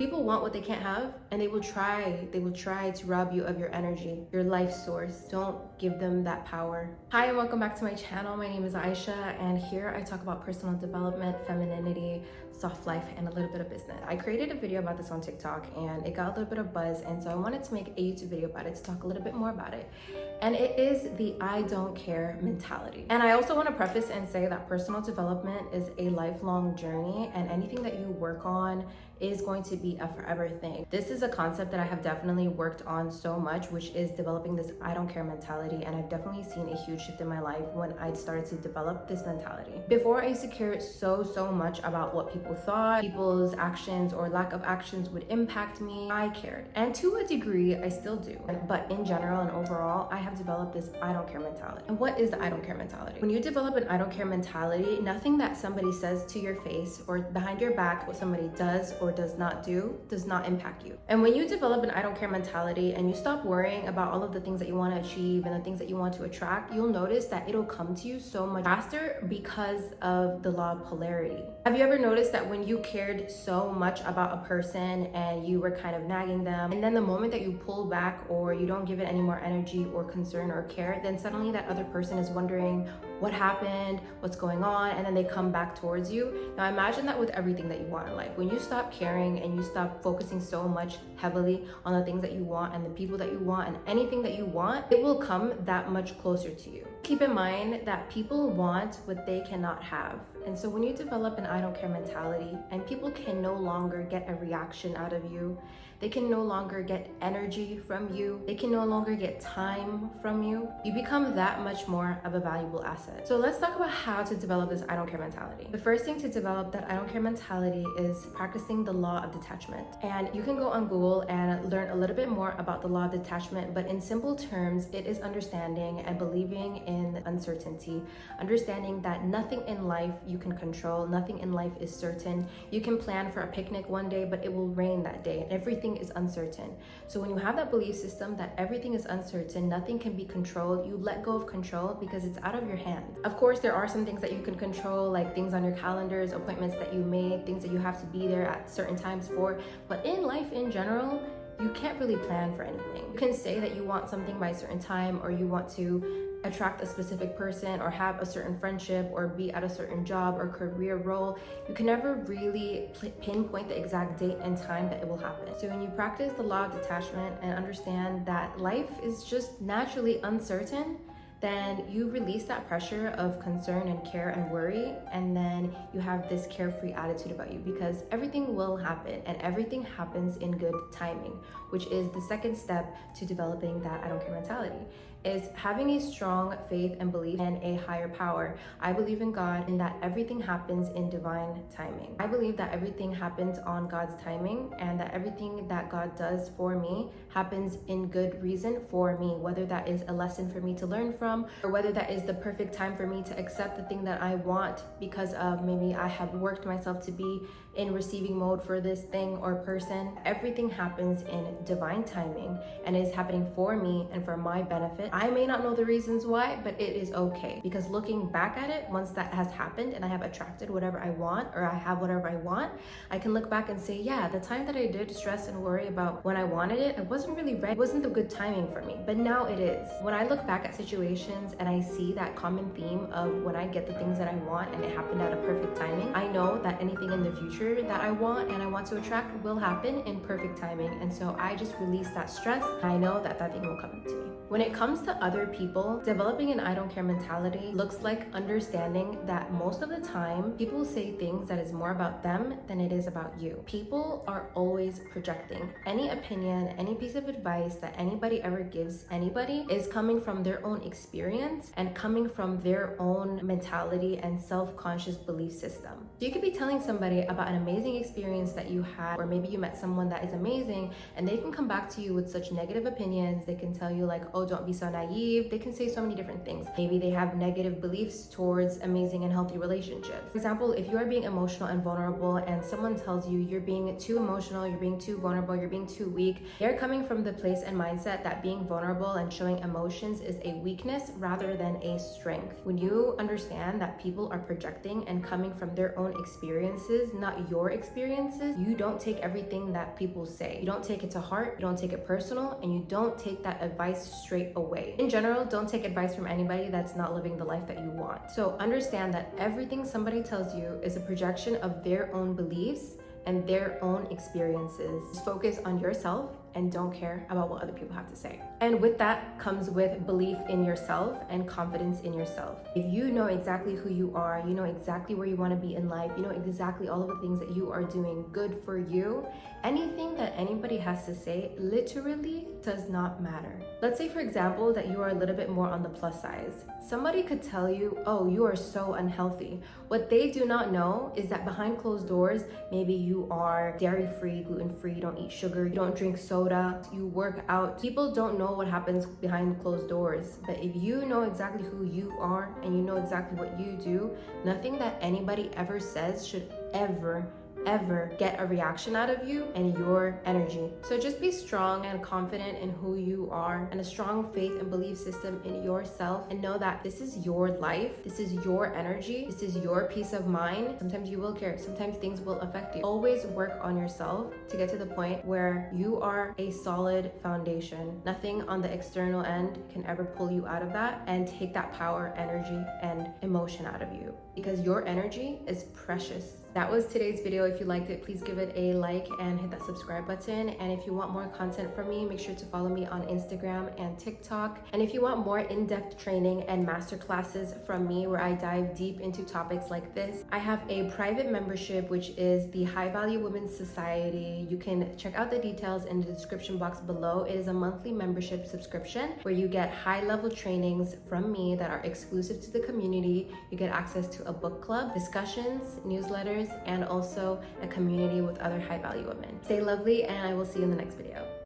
People want what they can't have, and they will try to rob you of your energy, your life source. Don't give them that power. Hi, and welcome back to my channel. My name is Aisha, and here I talk about personal development, femininity, soft life, and a little bit of business. I created a video about this on TikTok, and it got a little bit of buzz, and so I wanted to make a YouTube video about it to talk a little bit more about it. And it is the I don't care mentality. And I also want to preface and say that personal development is a lifelong journey, and anything that you work on is going to be a forever thing. This is a concept that I have definitely worked on so much, which is developing this I don't care mentality. And I've definitely seen a huge shift in my life when I started to develop this mentality. Before, I used to care so much about what people thought, people's actions or lack of actions would impact me. I cared, and to a degree I still do, but in general and overall I have developed this I don't care mentality. And what is the I don't care mentality? When you develop an I don't care mentality, nothing that somebody says to your face or behind your back, what somebody does or does not do, does not impact you. And when you develop an I don't care mentality and you stop worrying about all of the things that you want to achieve and the things that you want to attract, you'll notice that it'll come to you so much faster because of the law of polarity. Have you ever noticed that when you cared so much about a person and you were kind of nagging them, and then the moment that you pull back or you don't give it any more energy or concern or care, then suddenly that other person is wondering what happened, what's going on, and then they come back towards you. Now imagine that with everything that you want in life. When you stop caring and you stop focusing so much heavily on the things that you want and the people that you want and anything that you want, it will come that much closer to you. Keep in mind that people want what they cannot have. And so when you develop an I don't care mentality and people can no longer get a reaction out of you, they can no longer get energy from you, they can no longer get time from you, you become that much more of a valuable asset. So let's talk about how to develop this I don't care mentality. The first thing to develop that I don't care mentality is practicing the law of detachment. And you can go on Google and learn a little bit more about the law of detachment, but in simple terms, it is understanding and believing in uncertainty, understanding that nothing in life you can control, nothing in life is certain. You can plan for a picnic one day, but it will rain that day, and everything is uncertain. So when you have that belief system that everything is uncertain, nothing can be controlled, you let go of control because it's out of your hands. Of course, there are some things that you can control, like things on your calendars, appointments that you made, things that you have to be there at certain times for, but in life in general, you can't really plan for anything. You can say that you want something by a certain time, or you want to attract a specific person or have a certain friendship or be at a certain job or career role. You can never really pinpoint the exact date and time that it will happen. So when you practice the law of detachment and understand that life is just naturally uncertain, then you release that pressure of concern and care and worry, and then you have this carefree attitude about you because everything will happen and everything happens in good timing, which is the second step to developing that I don't care mentality, is having a strong faith and belief in a higher power. I believe in God and that everything happens in divine timing. I believe that everything happens on God's timing and that everything that God does for me happens in good reason for me, whether that is a lesson for me to learn from or whether that is the perfect time for me to accept the thing that I want because of maybe I have worked myself to be in receiving mode for this thing or person. Everything happens in divine timing and is happening for me and for my benefit. I may not know the reasons why, but it is okay, because looking back at it, once that has happened and I have attracted whatever I want or I have whatever I want, I can look back and say, yeah, the time that I did stress and worry about when I wanted it, I wasn't really ready. It wasn't the good timing for me, but now it is. When I look back at situations and I see that common theme of when I get the things that I want and it happened at a perfect timing, I know that anything in the future that I want and I want to attract will happen in perfect timing. And so I just release that stress. I know that that thing will come to me. When it comes to other people, developing an I don't care mentality looks like understanding that most of the time people say things that is more about them than it is about you. People are always projecting. Any opinion, any piece of advice that anybody ever gives anybody is coming from their own experience and coming from their own mentality and self-conscious belief system. So you could be telling somebody about an amazing experience that you had, or maybe you met someone that is amazing and they can come back to you with such negative opinions. They can tell you like, oh, don't be so naive. They can say so many different things. Maybe they have negative beliefs towards amazing and healthy relationships. For example, if you are being emotional and vulnerable and someone tells you you're being too emotional, you're being too vulnerable, you're being too weak, they're coming from the place and mindset that being vulnerable and showing emotions is a weakness rather than a strength. When you understand that people are projecting and coming from their own experiences, not about your experiences, you don't take everything that people say. You don't take it to heart, you don't take it personal, and you don't take that advice straight away. In general, don't take advice from anybody that's not living the life that you want. So understand that everything somebody tells you is a projection of their own beliefs and their own experiences. Just focus on yourself and don't care about what other people have to say. And with that comes with belief in yourself and confidence in yourself. If you know exactly who you are, you know exactly where you want to be in life, you know exactly all of the things that you are doing good for you, anything that anybody has to say literally does not matter. Let's say, for example, that you are a little bit more on the plus size. Somebody could tell you, oh, you are so unhealthy. What they do not know is that behind closed doors, maybe you are dairy-free, gluten-free, you don't eat sugar, you don't drink soda, you work out. People don't know what happens behind closed doors. But if you know exactly who you are and you know exactly what you do, nothing that anybody ever says should ever get a reaction out of you and your energy. So just be strong and confident in who you are and a strong faith and belief system in yourself, and know that this is your life, this is your energy, this is your peace of mind. Sometimes you will care, sometimes things will affect you. Always work on yourself to get to the point where you are a solid foundation. Nothing on the external end can ever pull you out of that and take that power, energy, and emotion out of you, because your energy is precious. That was today's video. If you liked it, please give it a like and hit that subscribe button. And if you want more content from me, make sure to follow me on Instagram and TikTok. And if you want more in-depth training and masterclasses from me where I dive deep into topics like this, I have a private membership, which is the High Value Women's Society. You can check out the details in the description box below. It is a monthly membership subscription where you get high-level trainings from me that are exclusive to the community. You get access to a book club, discussions, newsletters, and also a community with other high value women. Stay lovely, and I will see you in the next video.